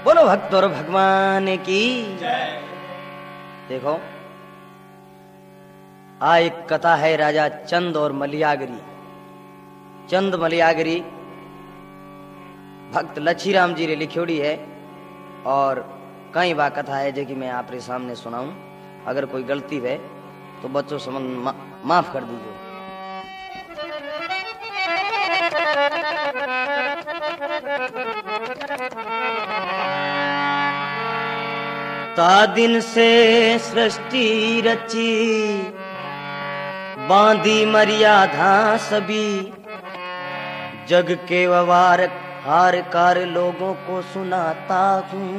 बोलो भक्त और भगवान की देखो, एक कथा है राजा चंद और मलियागरी। चंद मलियागरी भक्त लच्छीराम जी ने लिखोड़ी है और कई बार कथा है जो कि मैं आपके सामने सुनाऊं। अगर कोई गलती है तो बच्चों समझ माफ कर दीजिए। ता दिन से सृष्टि रची बांधी मर्यादा सभी, जग के व्यवहार हार कार लोगों को सुनाता हूँ।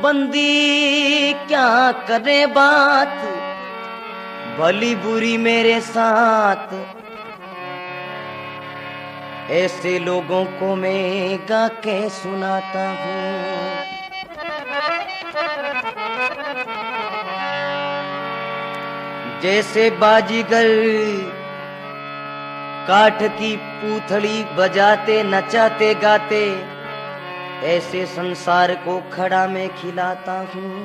बंदी क्या करे बात भली बुरी मेरे साथ, ऐसे लोगों को मैं गा के सुनाता हूँ। जैसे बाजीगर काठ की पूथड़ी बजाते नचाते गाते, ऐसे संसार को खड़ा में खिलाता हूँ।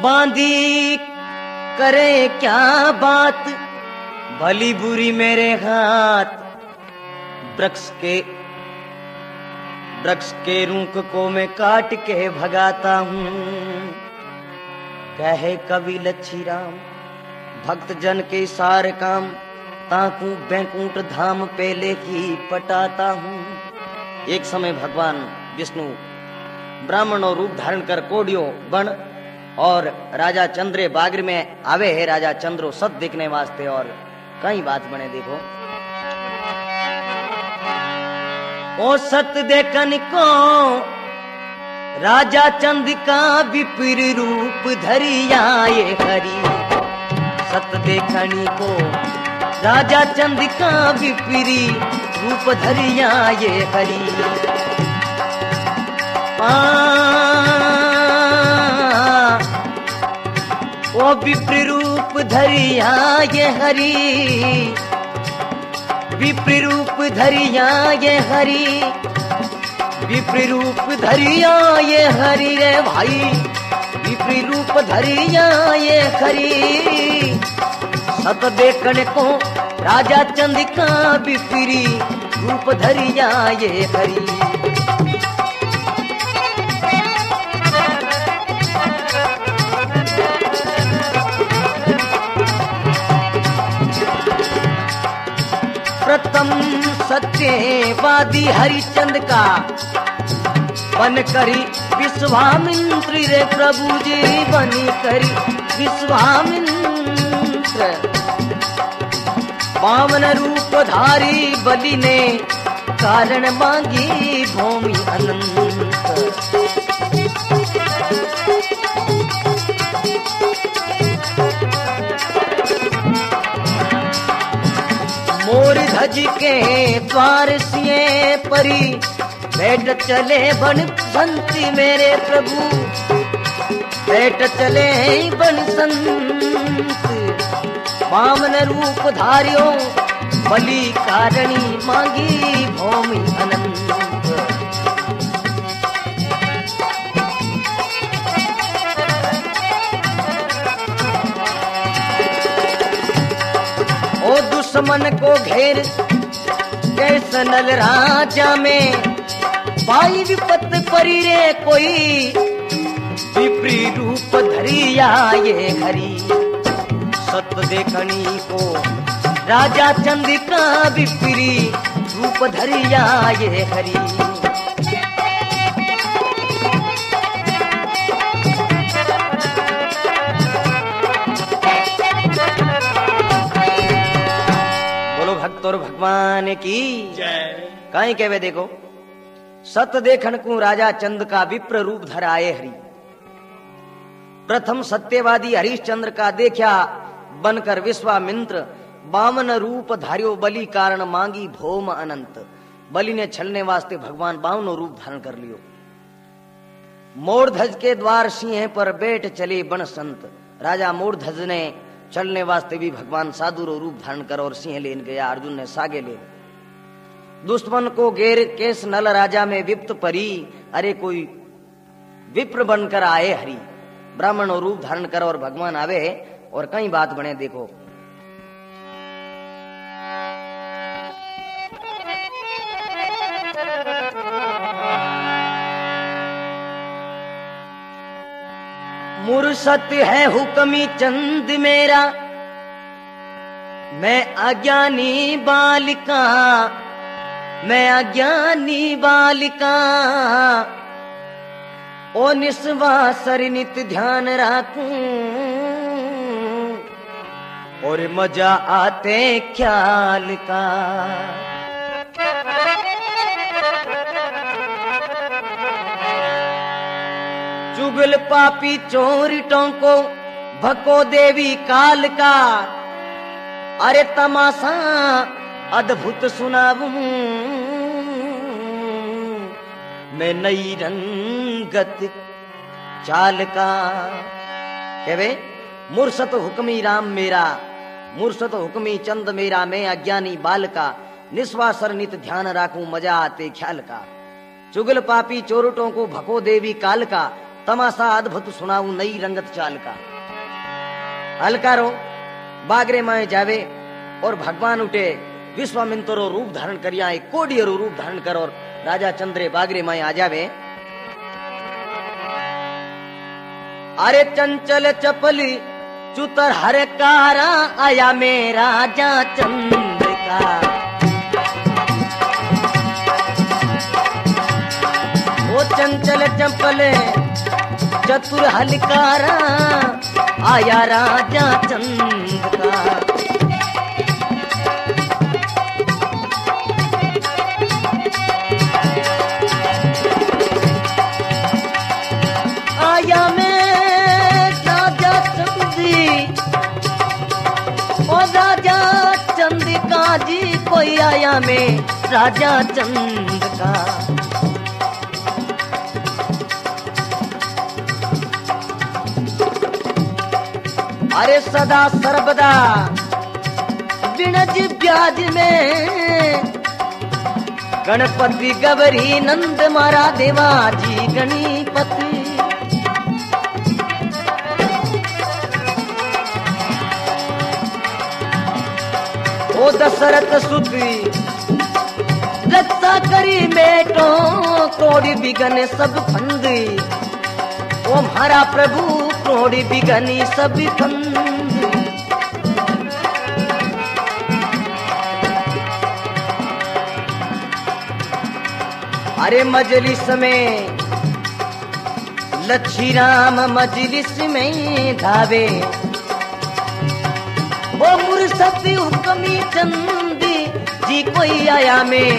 बांधी करे क्या बात भली बुरी मेरे हाथ, वृक्ष के रूख को मैं काट के भगाता हूँ। कहे कवि लच्छीराम भक्त जन के सारे काम, ताकू बैकुंठ धाम पहले ही पटाता हूँ। एक समय भगवान विष्णु ब्राह्मण और रूप धारण कर कोडियो बन और राजा चंद्रे बागर में आवे है। राजा चंद्रो सत देखने वास्ते और कई बात बने। देखो, ओ सत देखन को राजा चंद का विपिर रूप धरिया ये हरि। सत देखनी को राजा चंद का विपिरी रूप धरिया ये हरि। ओ विप्र रूप धरिया ये हरि, विप्र रूप धरिया ये हरि, विप्र रूप धरिया ये हरि रे भाई, विप्र रूप धरिया ये हरि। सत देखने को राजा चंद का विपरी रूप धरिया ये हरि। प्रथम सत्यवादी हरिचंद का बन करी विश्वामित्र रे प्रभु जी, बनी करी विश्वामित्र। पावन रूप धारी बलि ने कारण मांगी भूमि अनंत। मोर धज के द्वार सिए परी, बैठ चले बन संति मेरे प्रभु, बैठ चले बन संत। पावन रूप धारियो बलि कारणी मांगी भूमि अनंत। ओ दुश्मन को घेर कैसे नल राजा में, पाई विपत परी रे कोई, विपरी रूप धरिया ये हरि। सत देखनी को राजा चंद का विपरी रूप धरिया ये हरि। बोलो भक्त और भगवान की जय। कहीं कहवे देखो, सत देखन को राजा चंद का विप्र रूप धर आए हरि। प्रथम सत्यवादी हरिश्चंद्र का देखा बनकर विश्वामित्र, बामन रूप धारियो बलि कारण मांगी भौम अनंत। बलि ने छलने वास्ते भगवान बावनो रूप धारण कर लियो। मोरध्वज के द्वार सिंह पर बैठ चले बन संत। राजा मोरध्वज ने चलने वास्ते भी भगवान साधु रो रूप धारण कर और सिंह लेन गया। अर्जुन ने सागे ले दुश्मन को घेर केस नल राजा में विप्त परी। अरे कोई विप्र बनकर आए हरि, ब्राह्मण और रूप धारण कर और भगवान आवे और कई बात बने। देखो मुरसत है हुक्मी चंद मेरा, मैं अज्ञानी बालिका, मैं अज्ञानी बालिका। ओ निस्वासर नित ध्यान राखूं और मजा आते ख्याल का। चुगल पापी चोरिटों को भको देवी काल का। अरे तमाशा अद्भुत सुनाऊं मैं नई रंगत चाल का। कहवे मुरसत हुक्मी राम मेरा, मुरसत हुक्मी चंद मेरा, मैं अज्ञानी बाल का। निस्वासर नित ध्यान राखूं मजा आते ख्याल का। चुगल पापी चोरटों को भको देवी काल का। तमाशा अद्भुत सुनाऊं नई रंगत चाल का। हलकारो बागरे माए जावे और भगवान उठे विश्वामित्रो रूप धारण करिया, एक कोडियरो रूप धारण कर और राजा चंद्रे बागरे माए आ जावे। अरे चंचल चपली चुतर हर कारा आया में राजा चंद्र का। वो चंचल चपले चतुर हलकारा आया राजा चंद का। आया मैं राजा चंदी, ओ राजा चंद का जी, कोई आया मैं राजा चंद का। अरे सदा सर्वदा बिनज ब्याज में गणपति गवरी नंद मारा देवाजी गणपति। ओ दशरथ सुती रक्षा करी बेटो, कोड़ी बिगन सब फंदी। ओ हमारा प्रभु कोड़ी बिगनी सब फंदी। अरे मजलिस में लच्छी राम मजलिस में धावे। ओ मुरसती हुक्मी चंदी जी, कोई आया में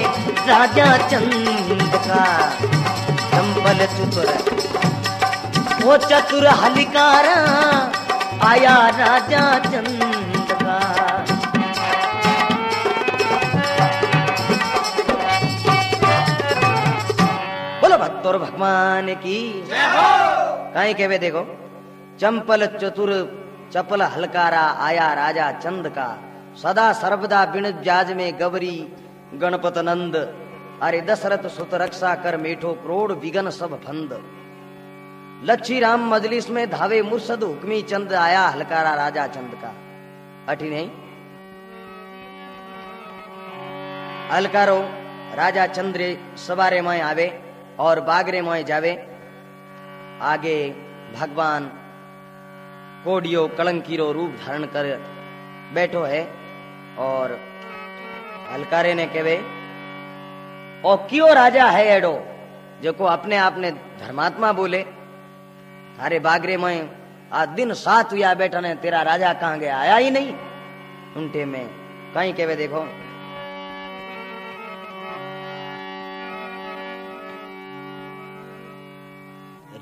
राजा चंद का। चंपल चतुर वो चतुर हलिकारा आया राजा चंद का। बोलो भक्तों भगवान की जय हो। कहीं कहवे देखो चंपल चतुर चपल हलकारा आया राजा चंद का। सदा सर्वदा बिन जाज में गवरी गणपत नंद। अरे दशरथ सुत रक्षा कर मेठो, क्रोड़ विगन सब फंद। लच्छी राम मजलिस में धावे, मुर्शद हुक्मी चंद आया हलकारा राजा चंद का। अठी नहीं हलकारो राजा चंद्र सवारे में आवे और बागरे में जावे। आगे भगवान कोडियो कलंकीरो रूप धारण कर बैठो है और हलकारे ने कहे ओ क्यों राजा है एडो जो को अपने आप ने धर्मात्मा बोले। थारे बागरे में आज दिन 7 हुआ बैठा ने, तेरा राजा कहाँ गया, आया ही नहीं। उनटे में कहीं कहे देखो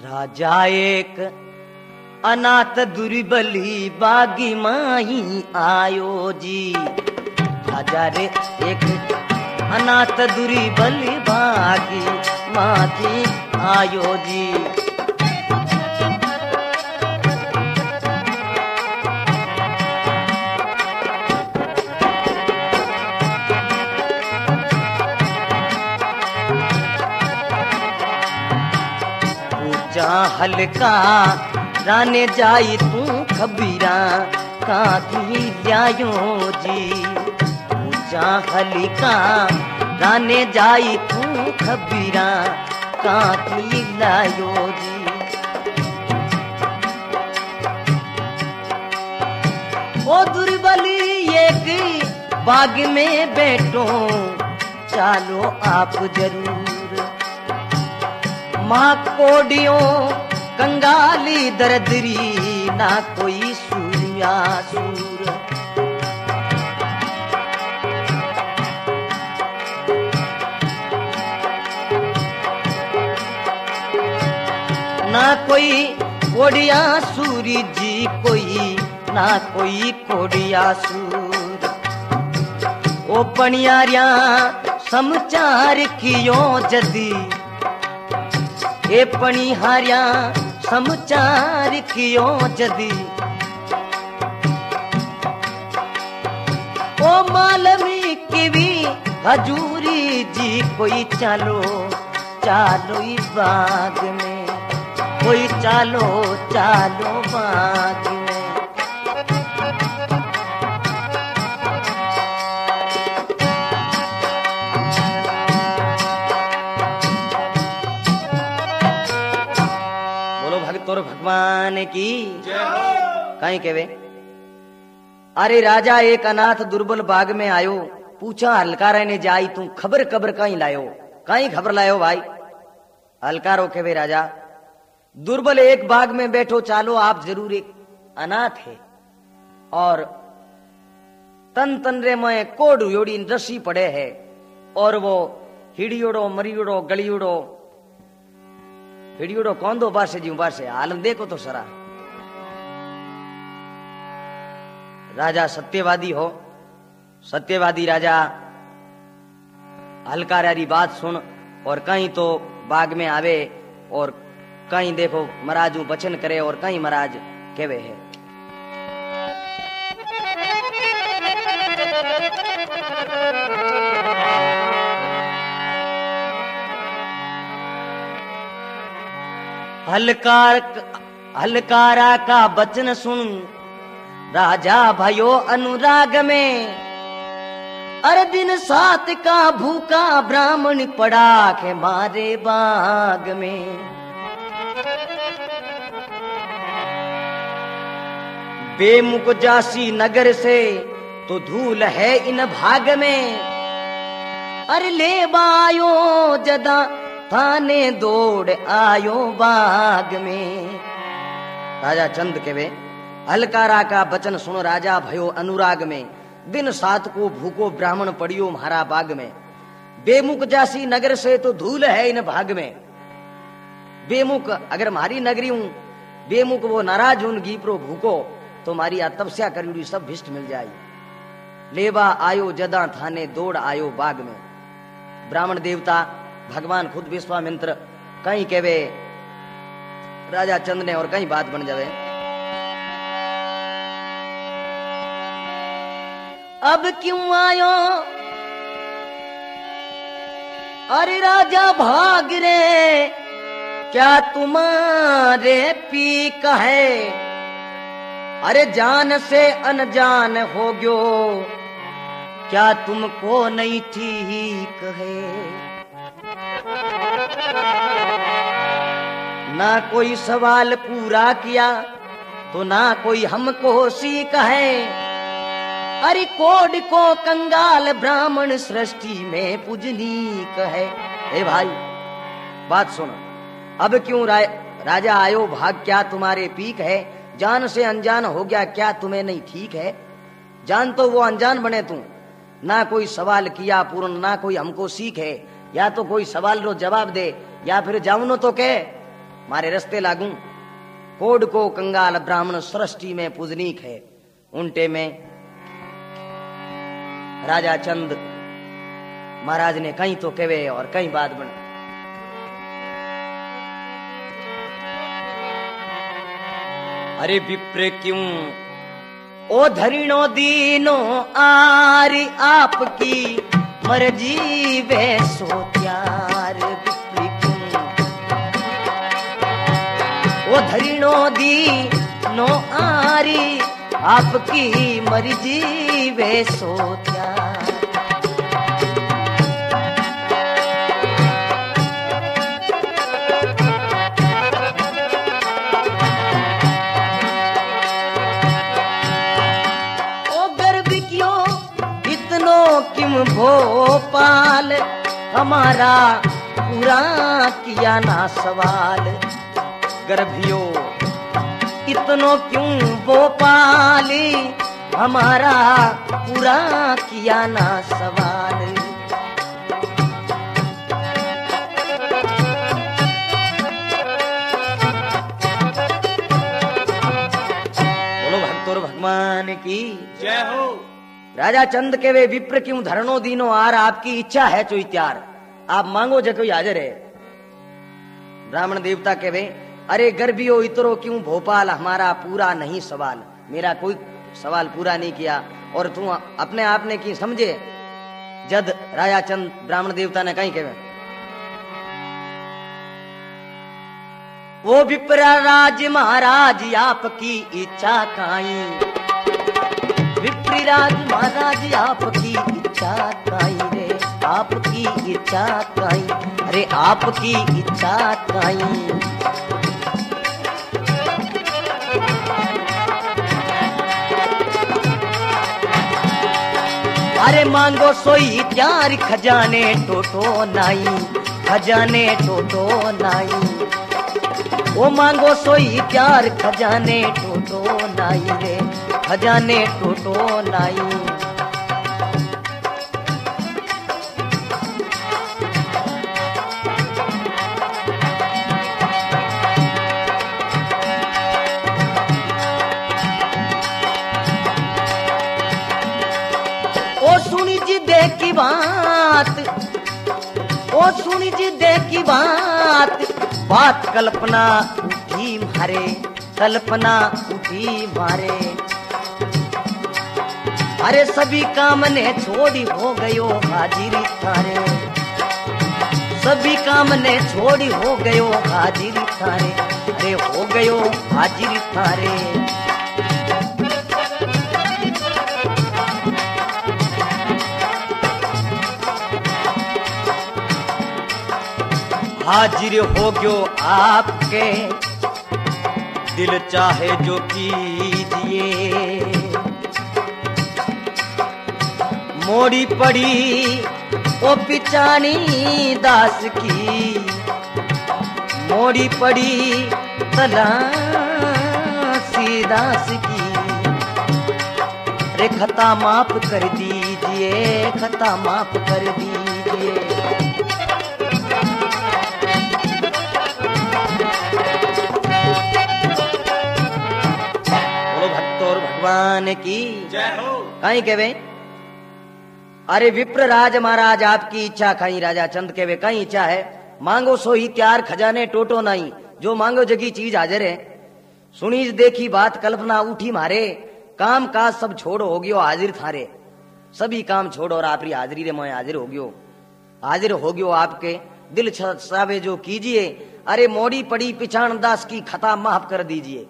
राजा एक अनाथ दुर्बली बागी माही आयो जी। राजा रे एक अनाथ दुर्बली बागी माही आयो जी। ऊंचा हल्का राने जाई तू खबीरा काकी लायो जी। ऊंचा हल्का राने जाई तू खबीरा काकी लायो जी। ओ दुर्बली एक बाग में बैठो चालो आप जरूर। माँ कोडियों कंगाली दरदरी ना कोई सूर्या सूर। ना कोई कोडिया सूरी जी कोई ना कोई कोडिया सूर। ओ पणियारिया समाचार कियो जदी ए पणिहारिया समाचार कियो जदी। ओ मालमी की भी हजूरी जी कोई चालो चालो इस बाग में कोई चालो चालो बाग में। तोर भगवान की कहीं केवे। अरे राजा एक अनाथ दुर्बल बाग में आयो पूछा हलकारा ने जाई तू खबर खबर कहीं लायो कहीं खबर लायो भाई। हलकारो केवे राजा दुर्बल एक बाग में बैठो चालो आप जरूर एक अनाथ है और तन तन रे में कोड योड़ी रस्सी पड़े है और वो हिड़ियोड़ो मरियोड़ो गलियोड़ो हिड़ियोड़ो कौन दो बार से जीव बार से आलम देखो तो सरा। राजा सत्यवादी हो सत्यवादी राजा हलकारा बात सुन और कहीं तो बाग में आवे और कहीं देखो महाराजू वचन करे और कहीं महाराज केवे है। हलकारा का वचन सुन राजा भयो अनुराग में। अरे दिन 7 का भूखा ब्राह्मण पड़ा के मारे बाग में। बेमुख जासी नगर से तो धूल है इन भाग में। अरे ले बायो जदा थाने दौड़ आयो बाग में। राजा चंद केवे हलकारा का वचन सुनो राजा भयो अनुराग में। दिन 7 को भूखो ब्राह्मण पड़ियो म्हारा बाग में। बेमुख जासी नगर से तो धूल है इन भाग में। बेमुख अगर मारी नगरी हूं बेमुख वो नाराज हूं गीपरो भूखो तो मारी तपस्या करी सब भिष्ट मिल जाई। लेवा आयो जदा थाने दौड़ आयो बाग में। ब्राह्मण देवता भगवान खुद विश्वामित्र कहीं केवे राजा चंद ने और कहीं बात बन जावे। अब क्यों आयो अरे राजा भाग रे क्या तुम्हारे पी कहे। अरे जान से अनजान हो गयो क्या तुमको नहीं ठीक है। ना कोई सवाल पूरा किया तो ना कोई हमको सीख है। अरे कोड को कंगाल ब्राह्मण सृष्टि में पूजनीक है। ए भाई बात सुनो अब क्यों राजा आयो भाग क्या तुम्हारे पीक है। जान से अनजान हो गया क्या तुम्हें नहीं ठीक है। जान तो वो अनजान बने तू ना कोई सवाल किया पूर्ण ना कोई हमको सीख है। या तो कोई सवाल रो जवाब दे या फिर जाऊनो तो कह मारे रस्ते लागू। कोड को कंगाल ब्राह्मण सृष्टि में पूजनीक है। उनटे में राजा चंद महाराज ने कहीं तो केवे और कहीं बात बन। अरे विप्र क्यों ओ धरिणो दीनो आरी आपकी मर्जी वे सो त्यार। विप्र क्यों धरिणो दी नो आरी आपकी मर्जी वे सोत्या। किम भोपाल हमारा पूरा किया ना सवाल। गर्भियो इतनो क्यों भोपाल हमारा पूरा किया ना सवाल। बोलो भक्तों भगवान की जय हो। राजा चंद के वे विप्र क्यों धरणो दीनो आर आपकी इच्छा है चो त्यार। आप मांगो जो कोई हाजिर है। ब्राह्मण देवता के वे अरे गर्भियो इतरो क्यों भोपाल हमारा पूरा नहीं सवाल। मेरा कोई सवाल पूरा नहीं किया और तू अपने आप ने की समझे। जद राजा चंद ब्राह्मण देवता ने कहीं कहे वो विप्र राज महाराज आपकी इच्छा काई। विप्रीराज महाराज आपकी इच्छा काई रे आपकी इच्छा काई। अरे आपकी इच्छा काई। अरे मांगो सोई त्यार खजाने टोटो नाई खजाने टोटो नाई। वो मांगो सोई त्यार खजाने टोटो नाई रे खजाने टोटो नाई। ओ सुनी जी दे की बात ओ सुनी जी दे की बात कल्पना उठी मारे कल्पना उठी मारे। अरे सभी काम ने छोड़ी हो गयो हाजिरी थारे। सभी काम ने छोड़ी हो गयो हाजिरी थारे। अरे हो गयो हाजिरी थारे। हाजिर हो गयो आपके दिल चाहे जो कीजिए। मोड़ी पड़ी ओ पिचानी दास की मोड़ी पड़ी तलासी दास की। अरे खता माफ कर दीजिए खता माफ कर दीजिए। बोलो भक्तों भगवान की जय हो। कहीं के वे अरे विप्र राज महाराज आपकी इच्छा खाई। राजा चंद के वे कहीं इच्छा है मांगो सो ही त्यार खजाने टोटो नहीं। जो मांगो जगी चीज हाजिर है। सुनी देखी बात कल्पना उठी मारे। काम काज सब छोड़ो हो गयो हाजिर थारे। सभी काम छोड़ो और आपरी हाजिरी रे मैं हाजिर हो गयो आपके दिल सावे जो कीजिए। अरे मोड़ी पड़ी पिछाण दास की खता माफ कर दीजिए।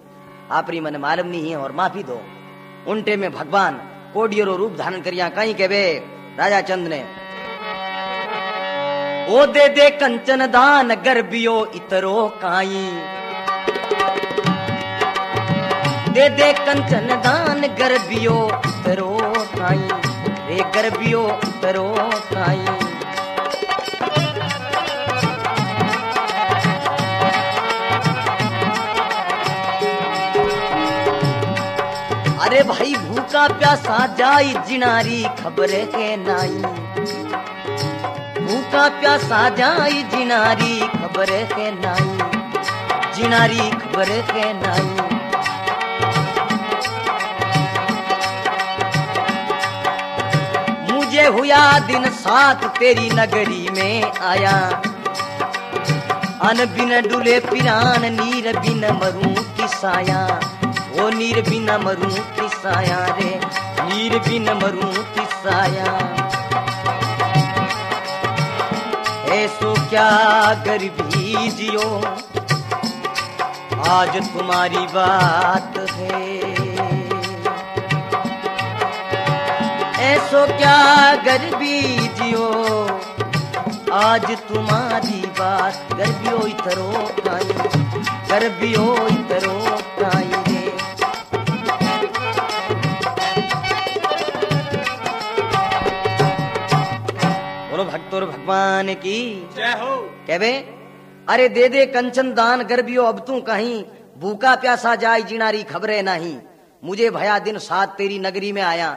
आपरी मन मालूम नहीं है और माफी दो। उल्टे में भगवान कोडियरो रूप धारण करिया कहीं के वे राजा चंद ने ओ दे दे कंचन दान गर्भियो इतरो काई। दे दे कंचन दान गर्भियो इतरो काई रे गर्भियो इतरो काई। अरे भाई भूखा प्यासा जाई जिनारी खबर के नाई। भूखा प्यासा जाई जिनारी खबर के नाई। जिनारी खबर के नाई। मुझे हुआ दिन साथ तेरी नगरी में आया। अन बिन डुले पिरान नीर बिन मरूं किसाया। ओ नीर बिन मरूं किसाया रे नीर बिन मरूं किसाया। ऐसो क्या गरीबी जियो आज तुम्हारी बात है, ऐसो क्या गरीबी जियो, आज तुम्हारी बात। गर्बियो इतरो काई, गर्बियो इतरो काई रे। बोलो भक्तों भगवान की जय हो। कहवे अरे दे दे कंचन दान, गर्बियो अब तू कहीं, भूखा प्यासा जाय जिनारी खबरे नहीं। मुझे भया दिन 7 तेरी नगरी में आया,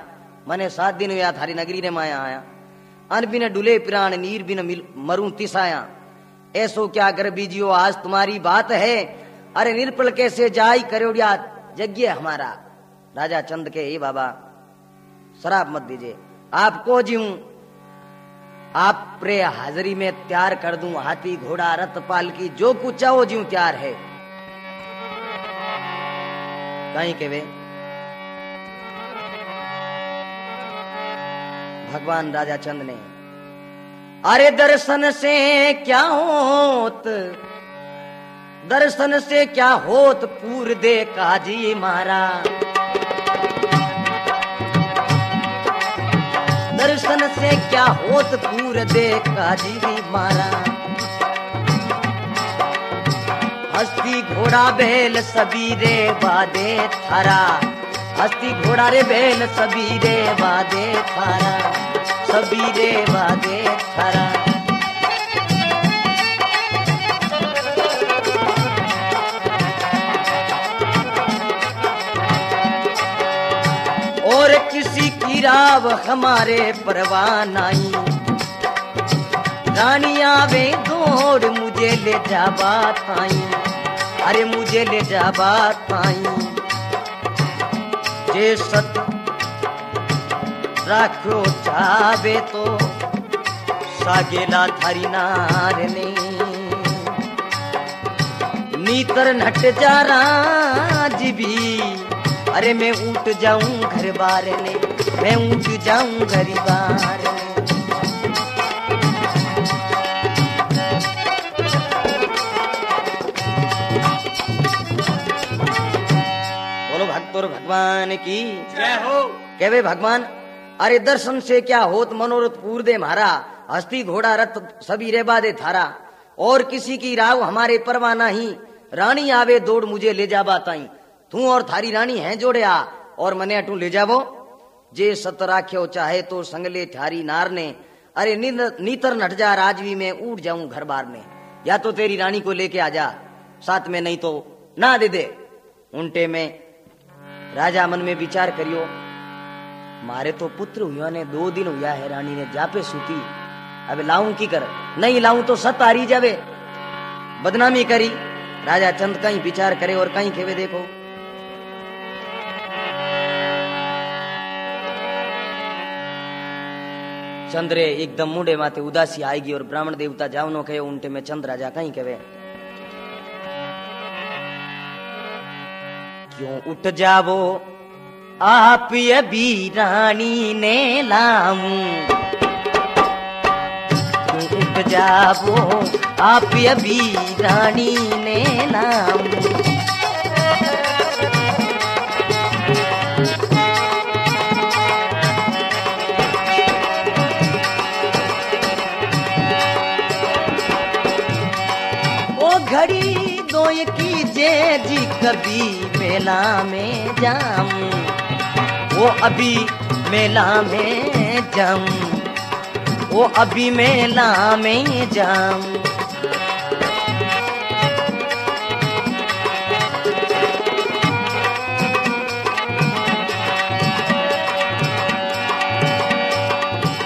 मैंने 7 दिन हुआ थारी नगरी ने माया आया। अन बिन डुले प्राण नीर बिन मरूं तिसाया, ऐसो क्या गर्भी जियो आज तुम्हारी बात है। अरे निर्पल कैसे जाय करोड़िया यज्ञ हमारा। राजा चंद के ये बाबा शराब मत दीजिए, आपको जीऊं आप प्रे हाजरी में तैयार कर दूं, हाथी घोड़ा रथ पालकी जो कुछ चाहो जीऊं तैयार है। कहीं के वे भगवान राजा चंद ने अरे दर्शन से क्या होत, दर्शन से क्या होत पूर दे काजी मारा। दर्शन से क्या होत पूर दे काजी मारा। हस्ती घोड़ा बैल सबीरे बादे थारा, हस्ती घोड़ा रे बैल सबीरे बादे थारा, सबीरे बादे थारा। और किसी की राव हमारे परवाह नहीं, रानी आवे दौड़ मुझे ले जा बात आई। अरे मुझे ले जा बात आई। जे सत राखो चावे तो सागेला थारी नार ने, नीतर नट जा राज भी। अरे मैं उठ जाऊं घर बार ने, मैं उठ जाऊं घर बार ने। बोलो भक्तों भगवान की जय हो। कहवे भगवान अरे दर्शन से क्या होत मनोरथ पूर दे मारा। हस्ती घोड़ा रथ सभी रे बादे थारा, और किसी की राव हमारे परवाह नहीं। रानी आवे दौड़ मुझे ले जा बताई। तू और थारी रानी हैं जोड़िया, और मने अटू ले जावो। जे सत राख्यो चाहे तो संगले थारी नार ने। अरे नीतर नट जा राजवी में उठ जाऊं घर बार ने। या तो तेरी रानी को लेके आ जा साथ में, नहीं तो ना दे दे। उल्टे में राजा मन में विचार करियो, मारे तो पुत्र हुआ ने 2 दिन हुआ है, रानी ने जापे सूती। अब लाऊं की कर, नहीं लाऊं तो सत हारी जावे, बदनामी करी। राजा चंद कहीं विचार करे और कहीं खेवे देखो। चंद्रे एकदम मुंडे माथे उदासी आएगी, और ब्राह्मण देवता जावनो कहे उनटे में चंद राजा कहीं कहे क्यों उठ जावो आप अभी रानी ने लाऊं। क्यों उठ जावो आप अभी रानी ने लाऊं। घड़ी दोय की जे जी कभी मेला में जाऊं, वो अभी मेला में जाऊं, वो अभी मेला में जाऊं।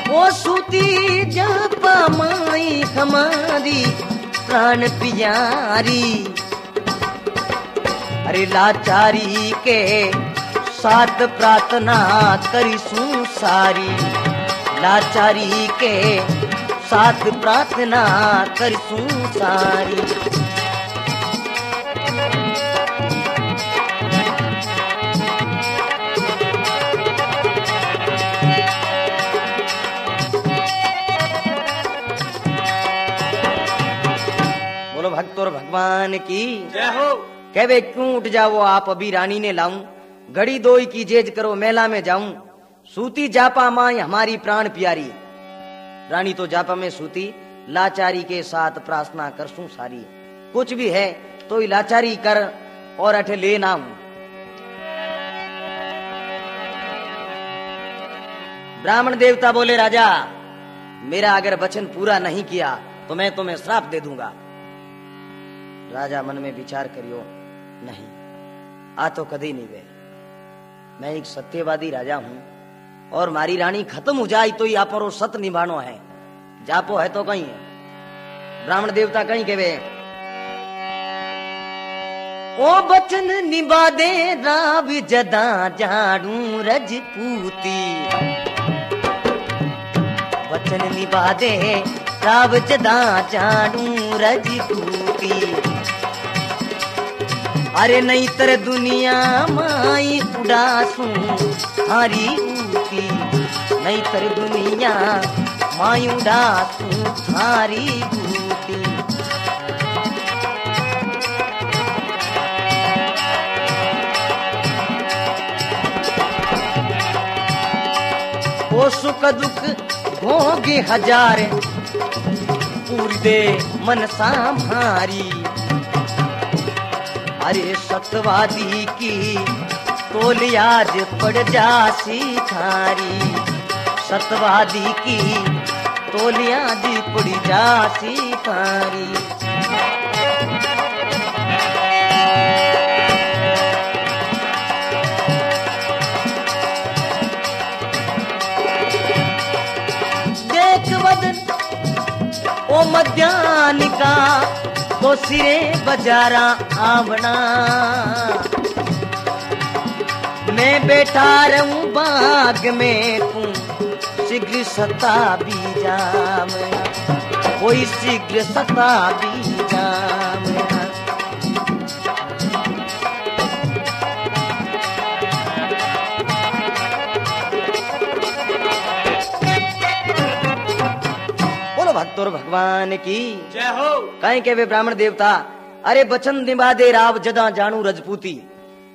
वो सूती जब माई हमारी प्राण प्यारी। अरे लाचारी के साथ प्रार्थना करीसूं सारी। लाचारी के साथ प्रार्थना करीसूं सारी। भक्तों भगवान की जय हो। कहवे क्यों उठ जाओ आप, अभी रानी ने लाऊं, घड़ी दोई की जेज करो मेला में जाऊं, सूती जापा माई हमारी प्राण प्यारी। रानी तो जापा में सूती, लाचारी के साथ प्रार्थना करसूं सारी, कुछ भी है तो लाचारी कर और अठे ले ना हूं। ब्राह्मण देवता बोले राजा मेरा अगर वचन पूरा नहीं किया तो मैं तुम्हें श्राप दे दूंगा। राजा मन में विचार करियो, नहीं आ तो कदी नहीं वे, मैं एक सत्यवादी राजा हूं और मारी रानी खत्म हो जाए तो यहाँ पर वो सत निभानो है, जापो है तो कहीं है। ब्राह्मण देवता कहीं के वे ओ बचन निभा दे राव जदा जाड़ू रजपूती, वचन निभा दे राव जदा जाड़ू रजपूती, अरे नहीं तर दुनिया माई उड़ासू हारी ऊती, नहीं तर दुनिया माई उड़ासू हारी ऊती। ओ सुख दुख भोगे हजार पूरी दे मन संभारी, अरे सतवादी की तोल आज पड़ जासी थारी, सतवादी की तोल आज पड़ जासी थारी। देख वदन ओ मध्यानिका तो सिरे बजारा आवना, मैं बैठा रहूं बाग में तू शीघ्र सता भी जामना, कोई शीघ्र सता भी जामना। भक्त और भगवान की जय हो। कहीं के वे ब्राह्मण देवता अरे बचन निभा दे राव जदा जानू रजपूती,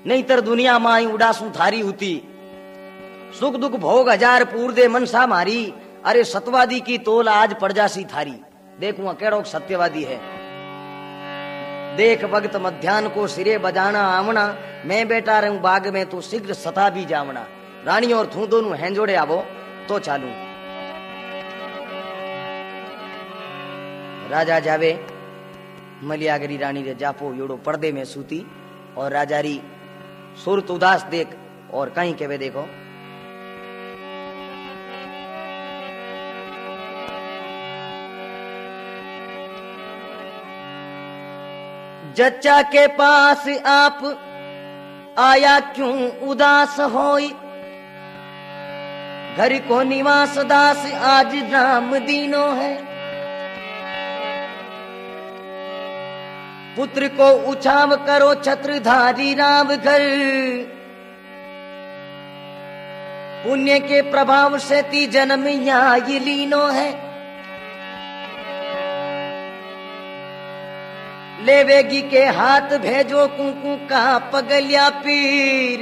नहीं तर दुनिया माई उड़ासू थारी होती, सुख दुख भोग हजार पूर दे मनसा मारी, अरे सतवादी की तोल आज पड़ जासी थारी। देखूं केड़ो सत्यवादी है, देख भगत मध्यान को सिरे बजाना आवना, मैं बैठा रहूं बाग में तू शीघ्र सता भी जावना, रानी और थू दोनों हैंजोड़े आवो तो चालू। राजा जावे मलियागरी रानी रे जापो योड़ो पर्दे में सूती, और राजारी सुरत उदास देख और कहीं के वे देखो जच्चा के पास आप आया क्यों उदास होई, घर को निवास दास आज राम दीनो है, पुत्र को उछाव करो छत्रधारी राम घर, पुण्य के प्रभाव से ती जन्म यहाँ ये लीनो है, लेवेगी के हाथ भेजो कुंकू का पगलिया पीर,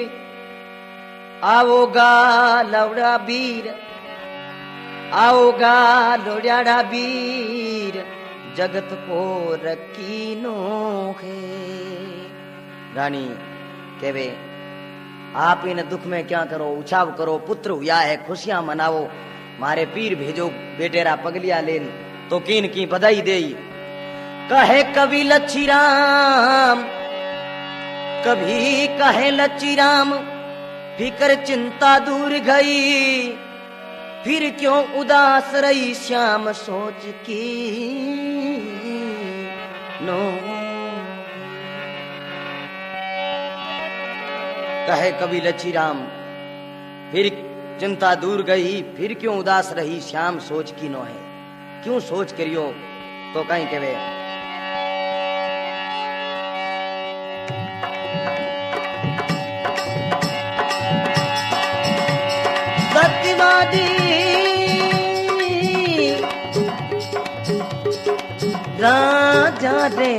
आओगा लौड़ा वीर, आओगा लोड़ाड़ा वीर, जगत को रकीनो है। रानी कहवे आप इन दुख में क्या करो, उछाव करो, पुत्र हुआ है खुशियां मनाओ, मारे पीर भेजो बेटेरा पगलिया लेन तो कीन की बधाई दे। कहे कवि लच्छी राम, कभी कहे लच्छी राम, फिकर चिंता दूर गई, फिर क्यों उदास रही श्याम सोच की नो। कहे कवि लच्छी राम, फिर चिंता दूर गई, फिर क्यों उदास रही श्याम सोच की नो है, क्यों सोच करियो तो कहीं कहे सत्यवादी राजा रे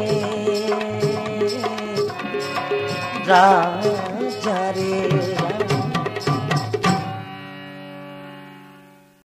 राजा रे।